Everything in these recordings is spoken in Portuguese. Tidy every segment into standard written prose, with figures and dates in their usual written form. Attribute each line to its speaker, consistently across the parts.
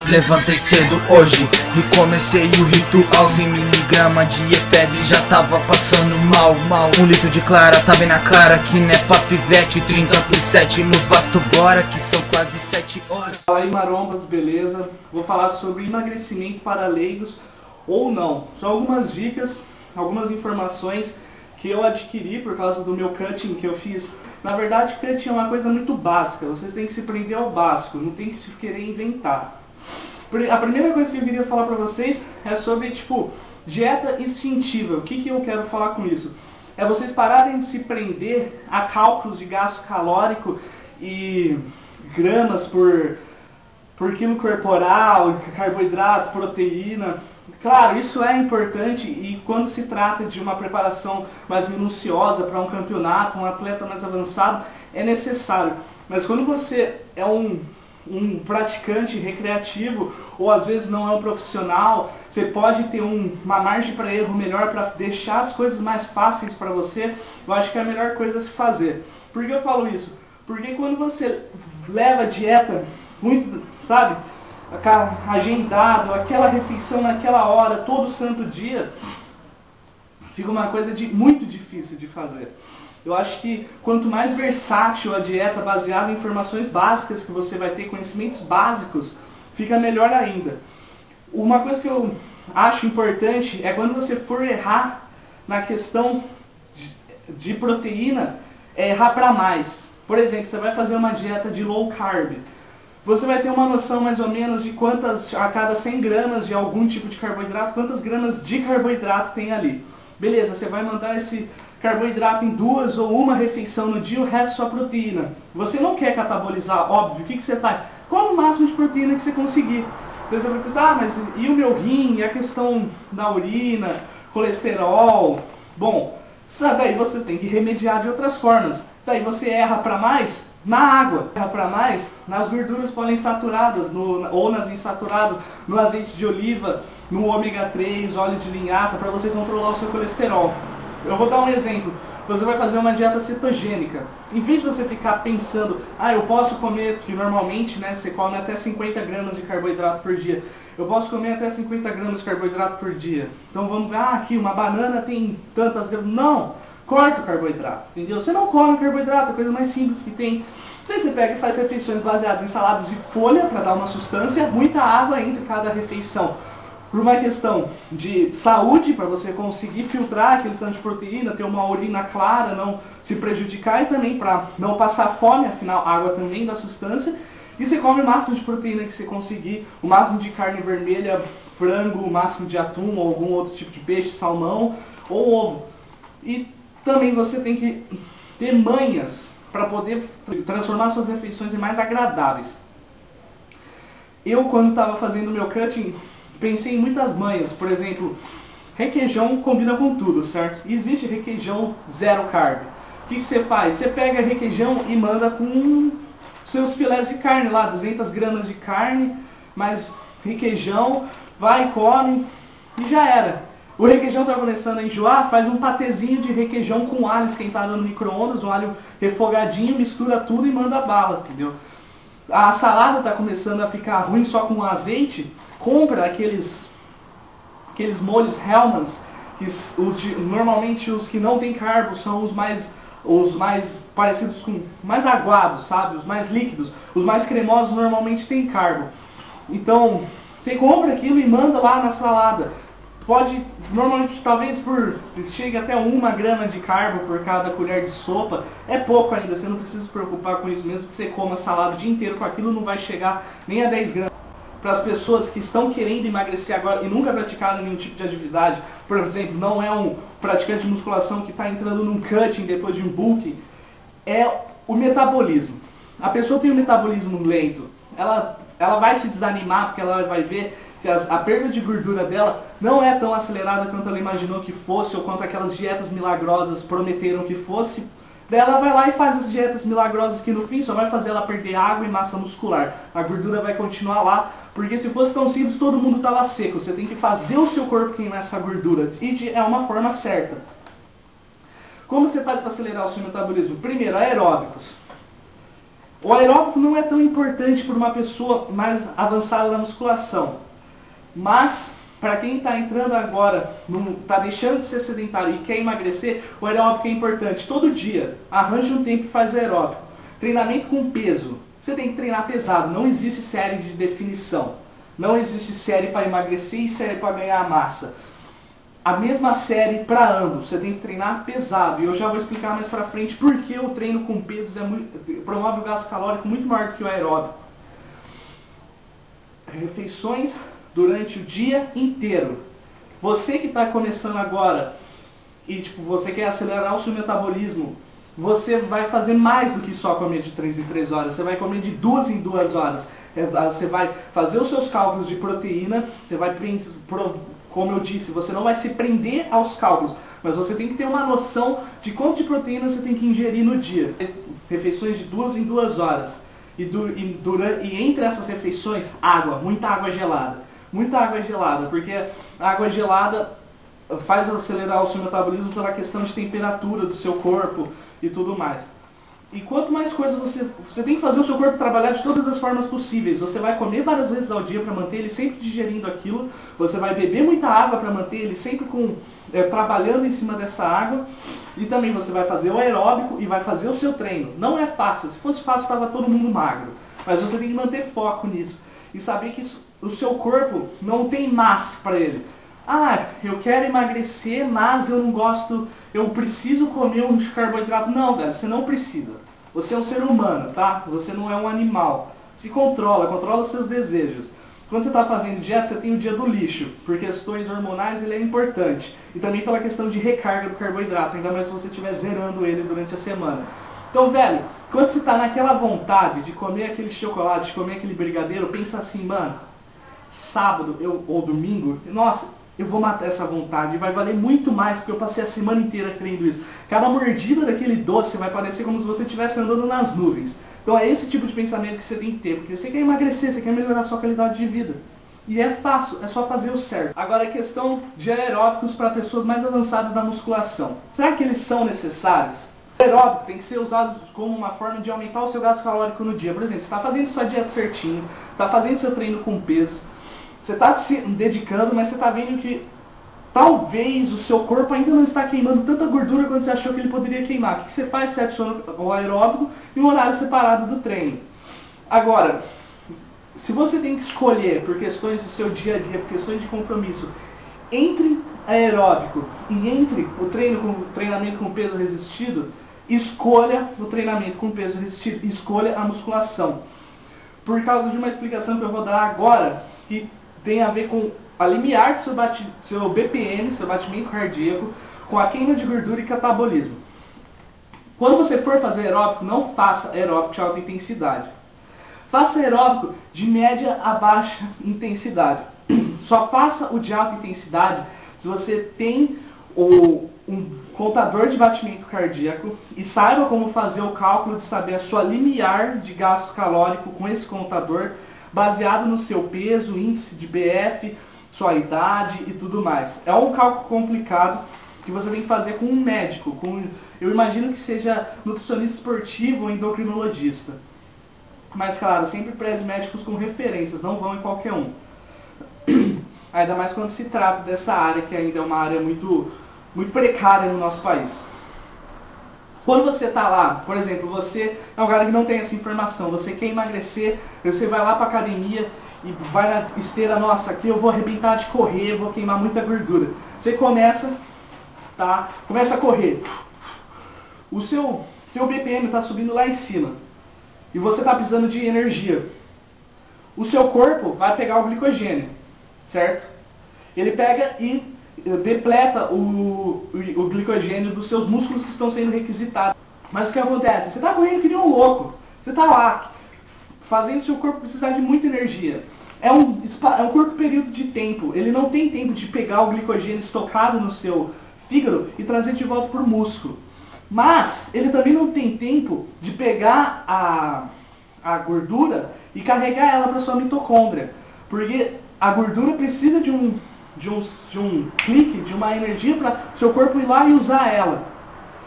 Speaker 1: Levantei cedo hoje e comecei o ritual. 100 miligramas de efedrin já tava passando mal. 1 litro de clara tá bem na cara que não é pra pivete. 30+7 no vasto bora que são quase 7 horas.
Speaker 2: Fala aí marombas, beleza? Vou falar sobre emagrecimento para leigos ou não. São algumas dicas, algumas informações que eu adquiri por causa do meu cutting que eu fiz. Na verdade, cutting é uma coisa muito básica, vocês têm que se prender ao básico, não tem que se querer inventar. A primeira coisa que eu queria falar pra vocês é sobre, dieta instintiva. O que eu quero falar com isso? É vocês pararem de se prender a cálculos de gasto calórico e gramas por quilo corporal, carboidrato, proteína. Claro, isso é importante e quando se trata de uma preparação mais minuciosa para um campeonato, um atleta mais avançado, é necessário. Mas quando você é um praticante recreativo ou às vezes não é um profissional, você pode ter uma margem para erro melhor para deixar as coisas mais fáceis para você. Eu acho que é a melhor coisa a se fazer. Por que eu falo isso? Porque quando você leva a dieta muito, agendado, aquela refeição naquela hora, todo santo dia, fica uma coisa muito difícil de fazer. Eu acho que quanto mais versátil a dieta baseada em informações básicas que você vai ter, conhecimentos básicos, fica melhor ainda. Uma coisa que eu acho importante é quando você for errar na questão de proteína, é errar para mais. Por exemplo, você vai fazer uma dieta de low carb. Você vai ter uma noção mais ou menos de quantas, a cada 100 gramas de algum tipo de carboidrato, quantas gramas de carboidrato tem ali. Beleza, você vai mandar esse carboidrato em 2 ou 1 refeição no dia, o resto só proteína. Você não quer catabolizar, óbvio, o que você faz? Come o máximo de proteína que você conseguir. Então você vai pensar, mas e o meu rim, e a questão da urina, colesterol? Bom, daí você tem que remediar de outras formas. Daí você erra para mais na água, erra para mais nas gorduras poliinsaturadas, ou nas insaturadas, no azeite de oliva, no ômega 3, óleo de linhaça, para você controlar o seu colesterol. Eu vou dar um exemplo. Você vai fazer uma dieta cetogênica. Em vez de você ficar pensando, eu posso comer, porque normalmente você come até 50 gramas de carboidrato por dia. Eu posso comer até 50 gramas de carboidrato por dia. Então vamos ver, aqui uma banana tem tantas gramas. Não! Corta o carboidrato, entendeu? Você não come carboidrato, é a coisa mais simples que tem. Daí você pega e faz refeições baseadas em saladas de folha, para dar uma sustância, muita água entre cada refeição. Por uma questão de saúde, para você conseguir filtrar aquele tanto de proteína, ter uma urina clara, não se prejudicar, e também para não passar fome, afinal a água também dá sustância. E você come o máximo de proteína que você conseguir, o máximo de carne vermelha, frango, o máximo de atum ou algum outro tipo de peixe, salmão ou ovo. E também você tem que ter manhas para poder transformar suas refeições em mais agradáveis. Eu, quando estava fazendo o meu cutting, pensei em muitas manhas. Por exemplo, requeijão combina com tudo, certo? Existe requeijão zero carb. O que você faz? Você pega requeijão e manda com seus filés de carne lá, 200 gramas de carne, mais requeijão, vai, come e já era. O requeijão está começando a enjoar, faz um patezinho de requeijão com alho esquentado no micro-ondas, um alho refogadinho, mistura tudo e manda bala, entendeu? A salada está começando a ficar ruim só com azeite, compra aqueles molhos Hellmann's, normalmente os que não tem carbo são os mais parecidos com, mais aguados, sabe? Os mais líquidos. Os mais cremosos normalmente tem carbo. Então, você compra aquilo e manda lá na salada. Pode, normalmente, talvez chegue até 1 grama de carbo por cada colher de sopa. É pouco ainda, você não precisa se preocupar com isso mesmo, que você coma salada o dia inteiro com aquilo, não vai chegar nem a 10 gramas. Para as pessoas que estão querendo emagrecer agora e nunca praticaram nenhum tipo de atividade, por exemplo, não é um praticante de musculação que está entrando num cutting depois de um bulking, é o metabolismo. A pessoa tem um metabolismo lento, ela vai se desanimar porque ela vai ver que a perda de gordura dela não é tão acelerada quanto ela imaginou que fosse, ou quanto aquelas dietas milagrosas prometeram que fosse. Daí ela vai lá e faz as dietas milagrosas que no fim só vai fazer ela perder água e massa muscular. A gordura vai continuar lá, porque se fosse tão simples todo mundo estava seco. Você tem que fazer o seu corpo queimar essa gordura, e é uma forma certa. Como você faz para acelerar o seu metabolismo? Primeiro, aeróbicos. O aeróbico não é tão importante para uma pessoa mais avançada na musculação, mas para quem está entrando agora, está deixando de ser sedentário e quer emagrecer, o aeróbico é importante. Todo dia, arranje um tempo e faz aeróbico. Treinamento com peso. Você tem que treinar pesado, não existe série de definição. Não existe série para emagrecer e série para ganhar massa. A mesma série para ambos, você tem que treinar pesado. E eu já vou explicar mais para frente porque o treino com pesos promove o gasto calórico muito maior que o aeróbico. Refeições durante o dia inteiro. Você que está começando agora e você quer acelerar o seu metabolismo, você vai fazer mais do que só comer de 3 em 3 horas. Você vai comer de 2 em 2 horas. Você vai fazer os seus cálculos de proteína, você vai, como eu disse, você não vai se prender aos cálculos, mas você tem que ter uma noção de quanto de proteína você tem que ingerir no dia. Refeições de 2 em 2 horas. E entre essas refeições, água, muita água gelada. Muita água gelada, porque a água gelada faz acelerar o seu metabolismo pela questão de temperatura do seu corpo e tudo mais. E quanto mais coisas você tem que fazer o seu corpo trabalhar de todas as formas possíveis. Você vai comer várias vezes ao dia para manter ele sempre digerindo aquilo. Você vai beber muita água para manter ele sempre trabalhando em cima dessa água. E também você vai fazer o aeróbico e vai fazer o seu treino. Não é fácil. Se fosse fácil, estava todo mundo magro. Mas você tem que manter foco nisso. E saber que o seu corpo não tem massa para ele. Ah, eu quero emagrecer, mas eu não gosto, eu preciso comer um carboidrato. Não, velho, você não precisa. Você é um ser humano, tá? Você não é um animal. Se controla os seus desejos. Quando você está fazendo dieta, você tem o dia do lixo. Por questões hormonais, ele é importante. E também pela questão de recarga do carboidrato, ainda mais se você estiver zerando ele durante a semana. Então, velho, quando você está naquela vontade de comer aquele chocolate, de comer aquele brigadeiro, pensa assim, mano, sábado ou domingo, nossa, eu vou matar essa vontade, vai valer muito mais porque eu passei a semana inteira querendo isso. Cada mordida daquele doce vai parecer como se você estivesse andando nas nuvens. Então é esse tipo de pensamento que você tem que ter, porque você quer emagrecer, você quer melhorar a sua qualidade de vida. E é fácil, é só fazer o certo. Agora a questão de aeróbicos para pessoas mais avançadas na musculação. Será que eles são necessários? O aeróbico tem que ser usado como uma forma de aumentar o seu gasto calórico no dia. Por exemplo, você está fazendo sua dieta certinho, está fazendo seu treino com peso, você está se dedicando, mas você está vendo que talvez o seu corpo ainda não está queimando tanta gordura quanto você achou que ele poderia queimar. O que você faz? Você adiciona o aeróbico em um horário separado do treino. Agora, se você tem que escolher por questões do seu dia a dia, por questões de compromisso, entre aeróbico e entre o treinamento com peso resistido, escolha o treinamento com peso resistido, escolha a musculação. Por causa de uma explicação que eu vou dar agora, que tem a ver com a limiar do seu BPM, seu batimento cardíaco, com a queima de gordura e catabolismo. Quando você for fazer aeróbico, não faça aeróbico de alta intensidade. Faça aeróbico de média a baixa intensidade. Só faça o de alta intensidade se você tem um contador de batimento cardíaco e saiba como fazer o cálculo de saber a sua limiar de gasto calórico com esse contador, baseado no seu peso, índice de BF, sua idade e tudo mais. É um cálculo complicado que você tem que fazer com um médico, eu imagino que seja nutricionista esportivo ou endocrinologista. Mas claro, sempre preze médicos com referências, não vão em qualquer um. Ainda mais quando se trata dessa área, que ainda é uma área muito precária no nosso país. Quando você está lá, por exemplo, você é um cara que não tem essa informação, você quer emagrecer, você vai lá para a academia e vai na esteira, nossa, aqui eu vou arrebentar de correr, vou queimar muita gordura. Você começa a correr. O seu BPM está subindo lá em cima e você está precisando de energia. O seu corpo vai pegar o glicogênio, certo? Ele pega e depleta o glicogênio dos seus músculos que estão sendo requisitados. Mas o que acontece? Você está correndo que nem um louco. Você está lá, fazendo o seu corpo precisar de muita energia. É um curto período de tempo. Ele não tem tempo de pegar o glicogênio estocado no seu fígado e trazer de volta para o músculo. Mas ele também não tem tempo de pegar a gordura e carregar ela para sua mitocôndria. Porque a gordura precisa de um clique, de uma energia para seu corpo ir lá e usar ela.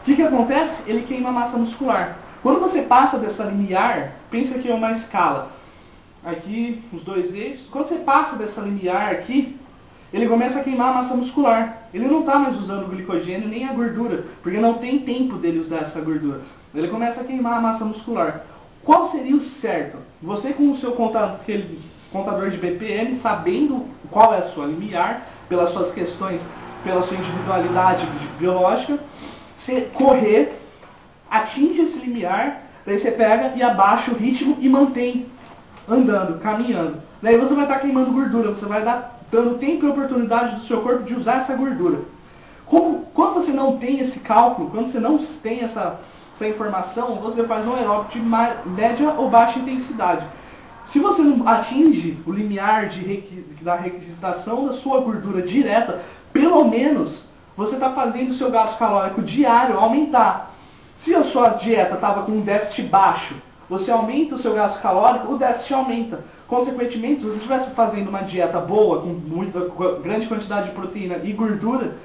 Speaker 2: O que acontece? Ele queima massa muscular. Quando você passa dessa limiar, pensa que é uma escala. Aqui, os dois eixos. Quando você passa dessa limiar aqui, ele começa a queimar a massa muscular. Ele não está mais usando o glicogênio nem a gordura, porque não tem tempo dele usar essa gordura. Ele começa a queimar a massa muscular. Qual seria o certo? Você com o seu contador de BPM, sabendo qual é a sua limiar, pelas suas questões, pela sua individualidade biológica, você correr, atinge esse limiar, daí você pega e abaixa o ritmo e mantém andando, caminhando. Daí você vai estar queimando gordura, você vai dando tempo e oportunidade do seu corpo de usar essa gordura. Quando você não tem esse cálculo, quando você não tem essa informação, você faz um aeróbico de média ou baixa intensidade. Se você não atinge o limiar da requisitação da sua gordura direta, pelo menos você está fazendo o seu gasto calórico diário aumentar. Se a sua dieta estava com um déficit baixo, você aumenta o seu gasto calórico, o déficit aumenta. Consequentemente, se você estivesse fazendo uma dieta boa, com grande quantidade de proteína e gordura,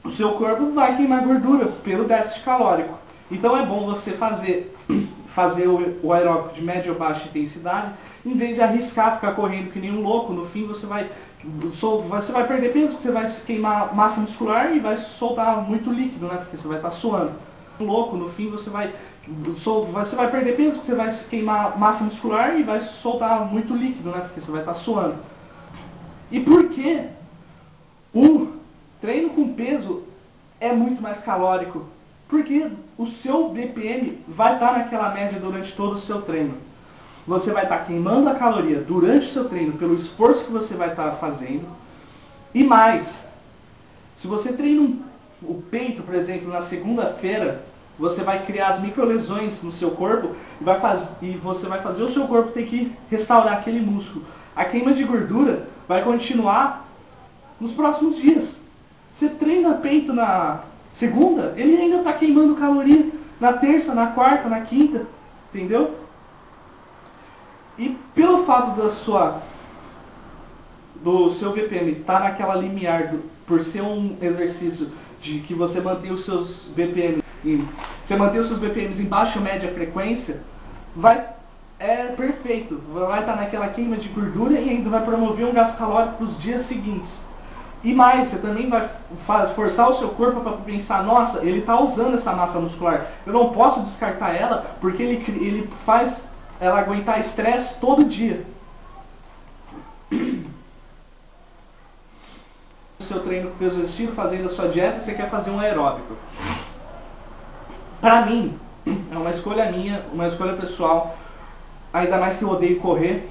Speaker 2: o seu corpo vai queimar gordura pelo déficit calórico. Então é bom você fazer o aeróbico de média ou baixa intensidade, em vez de arriscar ficar correndo que nem um louco. No fim você vai perder peso, porque você vai queimar massa muscular e vai soltar muito líquido, né? Porque você vai estar suando. Louco, no fim você vai perder peso, porque você vai queimar massa muscular e vai soltar muito líquido, né? Porque você vai estar suando. E por que o treino com peso é muito mais calórico? Porque o seu BPM vai estar naquela média durante todo o seu treino. Você vai estar queimando a caloria durante o seu treino pelo esforço que você vai estar fazendo. E mais, se você treina o peito, por exemplo, na segunda-feira, você vai criar as microlesões no seu corpo e você vai fazer o seu corpo ter que restaurar aquele músculo. A queima de gordura vai continuar nos próximos dias. Você treina peito na segunda, ele ainda está queimando caloria na terça, na quarta, na quinta, entendeu? E pelo fato do seu BPM estar naquela limiar, por ser um exercício de que você mantém os seus BPMs em baixa ou média frequência, é perfeito. Vai estar naquela queima de gordura e ainda vai promover um gasto calórico para os dias seguintes. E mais, você também vai forçar o seu corpo para pensar, nossa, ele está usando essa massa muscular, eu não posso descartar ela, porque ele faz ela aguentar estresse todo dia. O seu treino com peso resistido, fazendo a sua dieta, você quer fazer um aeróbico. Pra mim, é uma escolha minha, uma escolha pessoal, ainda mais que eu odeio correr,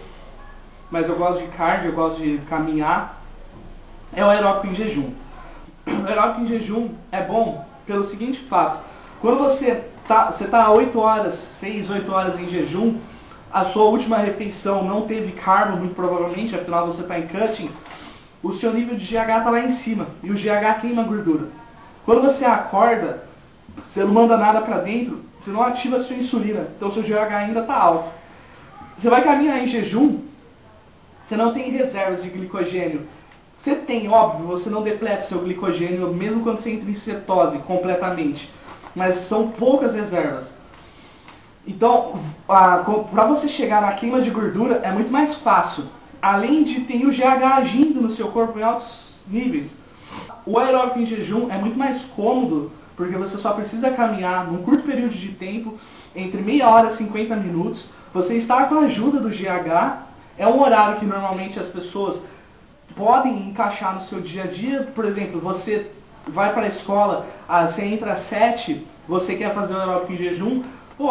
Speaker 2: mas eu gosto de cardio, eu gosto de caminhar, é o aeróbico em jejum. O aeróbico em jejum é bom pelo seguinte fato: quando você está 8 horas, 6, 8 horas em jejum, a sua última refeição não teve carbo, muito provavelmente, afinal você está em cutting, o seu nível de GH está lá em cima, e o GH queima gordura. Quando você acorda, você não manda nada para dentro, você não ativa a sua insulina, então o seu GH ainda está alto. Você vai caminhar em jejum, você não tem reservas de glicogênio. Você tem, óbvio, você não depleta o seu glicogênio, mesmo quando você entra em cetose completamente, mas são poucas reservas. Então, para você chegar na queima de gordura é muito mais fácil. Além de ter o GH agindo no seu corpo em altos níveis. O aeróbico em jejum é muito mais cômodo, porque você só precisa caminhar num curto período de tempo, entre meia hora e 50 minutos. Você está com a ajuda do GH, é um horário que normalmente as pessoas podem encaixar no seu dia a dia. Por exemplo, você vai para a escola, você entra às 7, você quer fazer o aeróbico em jejum,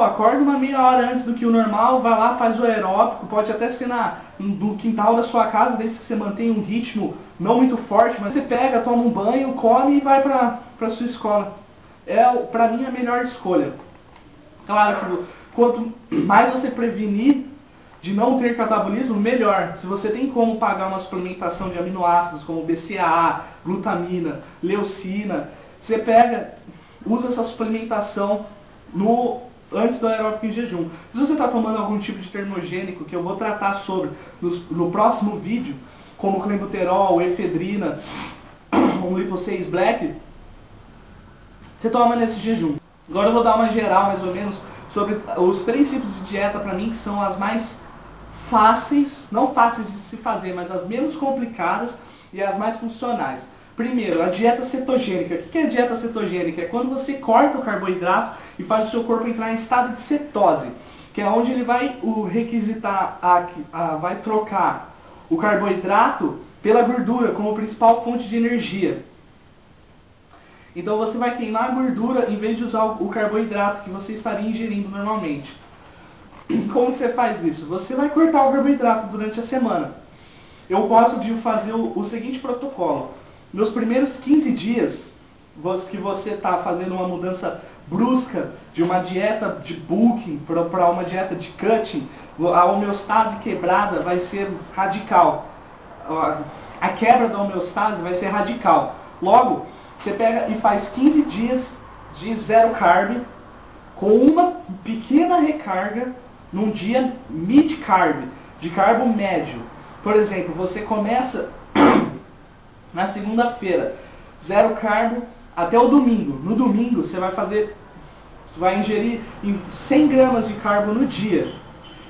Speaker 2: acorda uma meia hora antes do que o normal, vai lá, faz o aeróbico, pode até ser no quintal da sua casa, desde que você mantenha um ritmo não muito forte, mas você pega, toma um banho, come e vai para a sua escola. Pra mim, a melhor escolha. Claro que quanto mais você prevenir de não ter catabolismo, melhor. Se você tem como pagar uma suplementação de aminoácidos como BCAA, glutamina, leucina, você usa essa suplementação antes do aeróbico em jejum. Se você está tomando algum tipo de termogênico, que eu vou tratar sobre no próximo vídeo, como clenbuterol, efedrina, um lipo 6 black, você toma nesse jejum. Agora eu vou dar uma geral, mais ou menos, sobre os 3 tipos de dieta para mim que são as mais fáceis, não fáceis de se fazer, mas as menos complicadas e as mais funcionais. Primeiro, a dieta cetogênica. O que é a dieta cetogênica? É quando você corta o carboidrato e faz o seu corpo entrar em estado de cetose, que é onde ele vai vai trocar o carboidrato pela gordura como principal fonte de energia. Então você vai queimar a gordura em vez de usar o carboidrato que você estaria ingerindo normalmente. Como você faz isso? Você vai cortar o carboidrato durante a semana. Eu gosto de fazer o seguinte protocolo. Nos primeiros 15 dias que você está fazendo uma mudança brusca de uma dieta de bulking para uma dieta de cutting, a homeostase quebrada vai ser radical. A quebra da homeostase vai ser radical. Logo, você pega e faz 15 dias de zero carb, com uma pequena recarga num dia mid-carb, de carbo médio. Por exemplo, você começa na segunda-feira, zero carb até o domingo. No domingo você vai ingerir 100 gramas de carbo no dia.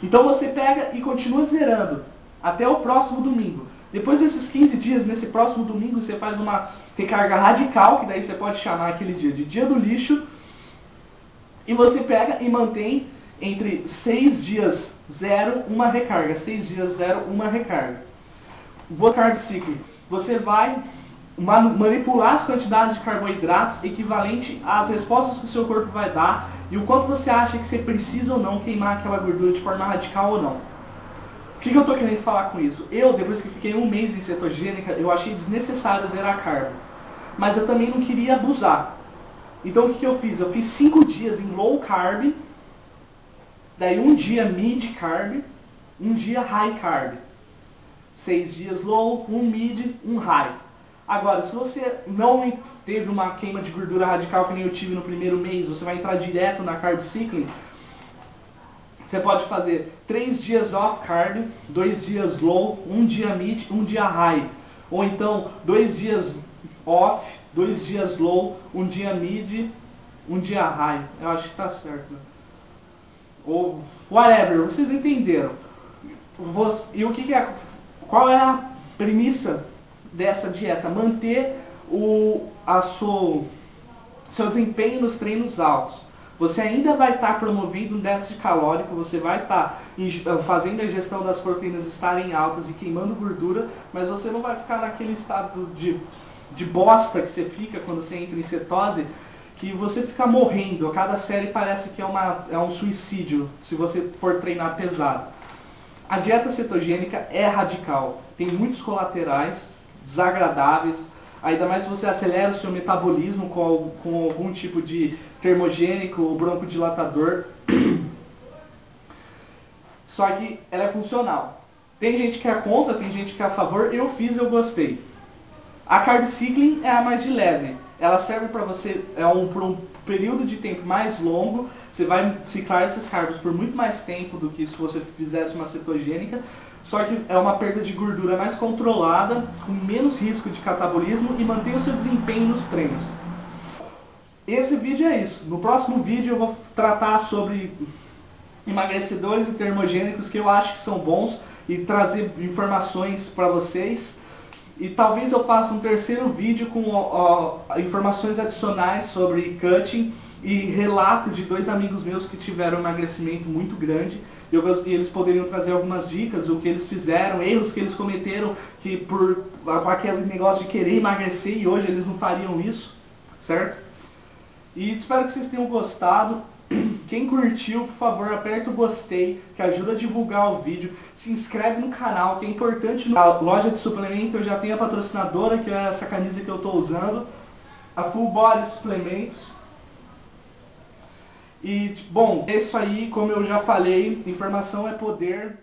Speaker 2: Então você pega e continua zerando até o próximo domingo. Depois desses 15 dias, nesse próximo domingo, você faz uma recarga radical, que daí você pode chamar aquele dia de dia do lixo. E você pega e mantém entre 6 dias zero, uma recarga. 6 dias zero, uma recarga. O carb cycling. Você vai manipular as quantidades de carboidratos equivalente às respostas que o seu corpo vai dar e o quanto você acha que você precisa ou não queimar aquela gordura de forma radical ou não. O que eu estou querendo falar com isso? Depois que fiquei 1 mês em cetogênica, eu achei desnecessário zerar carbo. Mas eu também não queria abusar. Então o que eu fiz? Eu fiz 5 dias em low carb, daí 1 dia mid carb, 1 dia high carb. 6 dias low, 1 mid, 1 high. Agora, se você não teve uma queima de gordura radical que nem eu tive no primeiro mês, você vai entrar direto na carb cycling, você pode fazer 3 dias off carb, 2 dias low, 1 dia mid, 1 dia high. Ou então, 2 dias off, 2 dias low, 1 dia mid, 1 dia high. Eu acho que tá certo, né? Ou whatever, vocês entenderam. E o que é... Qual é a premissa dessa dieta? Manter seu desempenho nos treinos altos. Você ainda vai estar promovendo um déficit calórico, você vai estar fazendo a ingestão das proteínas estarem altas e queimando gordura, mas você não vai ficar naquele estado de bosta que você fica quando você entra em cetose, que você fica morrendo. A cada série parece que é um suicídio se você for treinar pesado. A dieta cetogênica é radical, tem muitos colaterais desagradáveis, ainda mais se você acelera o seu metabolismo com algum tipo de termogênico ou broncodilatador. Só que ela é funcional. Tem gente que é contra, tem gente que é a favor, eu fiz, eu gostei. A carb cycling é a mais de leve. Ela serve para você por um período de tempo mais longo. Você vai ciclar esses carbos por muito mais tempo do que se você fizesse uma cetogênica. Só que é uma perda de gordura mais controlada, com menos risco de catabolismo e mantém o seu desempenho nos treinos. Esse vídeo é isso. No próximo vídeo eu vou tratar sobre emagrecedores e termogênicos que eu acho que são bons e trazer informações para vocês. E talvez eu faça um terceiro vídeo com informações adicionais sobre cutting e relato de 2 amigos meus que tiveram um emagrecimento muito grande. E eles poderiam trazer algumas dicas, o que eles fizeram, erros que eles cometeram, que por aquele negócio de querer emagrecer e hoje eles não fariam isso, certo? E espero que vocês tenham gostado. Quem curtiu, por favor, aperta o gostei, que ajuda a divulgar o vídeo. Se inscreve no canal, que é importante. Na loja de suplemento eu já tenho a patrocinadora, que é essa camisa que eu estou usando, a Full Body Suplementos. E, bom, é isso aí, como eu já falei, informação é poder.